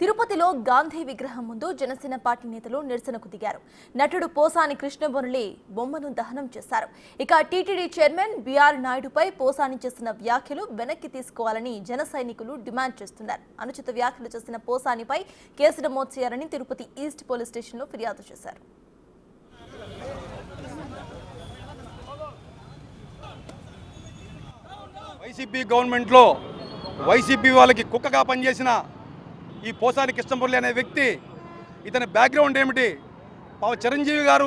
తిరుపతిలో గాంధీ విగ్రహం ముందు జనసేన పార్టీ నేతలు నిరసనకు దిగారు. నటుడు పోసాని కృష్ణమురళి బొమ్మను దహనం చేశారు. ఇక టీటీడీ చైర్మన్ బిఆర్ నాయుడుపై పోసాని చేసిన వ్యాఖ్యలు వెనక్కి తీసుకోవాలని జన సైనికులు డిమాండ్ చేస్తున్నారు. అనుచిత వ్యాఖ్యలు చేసిన పోసానిపై కేసు నమోదు చేయాలని తిరుపతి ఈస్ట్ పోలీస్ స్టేషన్లో ఫిర్యాదు చేశారు. వైసీపీ గవర్నమెంట్లో వైసీపీ వాళ్ళకి కుక్కగా పనిచేసిన ఈ పోసాని కృష్ణమురళి అనే వ్యక్తి, ఇతని బ్యాక్గ్రౌండ్ ఏమిటి? చిరంజీవి గారు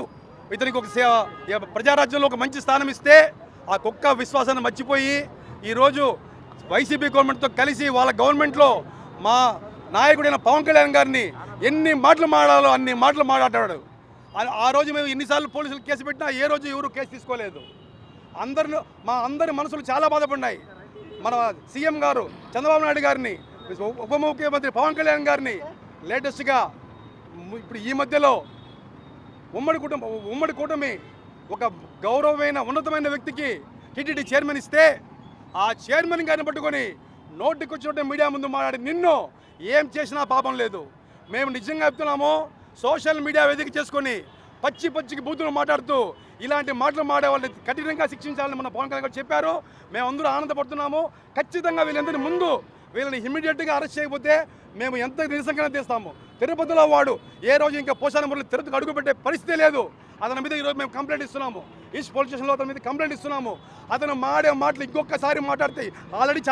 ఇతనికి ఒక ప్రజారాజ్యంలో ఒక మంచి స్థానం ఇస్తే ఆ కుక్క విశ్వాసాన్ని మర్చిపోయి ఈరోజు వైసీపీ గవర్నమెంట్తో కలిసి వాళ్ళ గవర్నమెంట్లో మా నాయకుడైన పవన్ కళ్యాణ్ గారిని ఎన్ని మాటలు మాట్లాడాలో అన్ని మాటలు మాట్లాడాడు. ఆ రోజు మేము ఎన్నిసార్లు పోలీసులు కేసు పెట్టినా ఏ రోజు ఎవరు కేసు తీసుకోలేదు. అందరి మనసులు చాలా బాధపడినాయి. మన సీఎం గారు చంద్రబాబు నాయుడు గారిని, ఉప ముఖ్యమంత్రి పవన్ కళ్యాణ్ గారిని లేటెస్ట్గా ఇప్పుడు ఈ మధ్యలో ఉమ్మడి కూటమి ఒక గౌరవమైన ఉన్నతమైన వ్యక్తికి టీటీడీ చైర్మన్ ఇస్తే ఆ చైర్మన్ గారిని పట్టుకొని నోటికొచ్చినట్టు మీడియా ముందు మాట్లాడి నిన్ను ఏం చేసినా పాపం లేదు. మేము నిజంగా చెప్తున్నాము, సోషల్ మీడియా వేదిక చేసుకొని పచ్చికి బూతులు మాట్లాడుతూ ఇలాంటి మాటలు మాడే వాళ్ళని కఠినంగా శిక్షించాలని మన పవన్ కళ్యాణ్ గారు చెప్పారు. మేమందరూ ఆనందపడుతున్నాము. ఖచ్చితంగా వీళ్ళందరి ముందు వీళ్ళని ఇమ్మీడియట్గా అరెస్ట్ చేయకపోతే మేము ఎంత నిరసనగా తీస్తాము. తిరుపతిలో వాడు ఏ రోజు ఇంకా పోసాని మురళి తిరుపతికి అడుగుపెట్టే పరిస్థితి లేదు. అతని మీద ఈరోజు మేము కంప్లైంట్ ఇస్తున్నాము. ఈస్ట్ పోలీస్ స్టేషన్లో అతని మీద కంప్లైంట్ ఇస్తున్నాము. అతను మాడే మాటలు ఇంకొకసారి మాట్లాడితే ఆల్రెడీ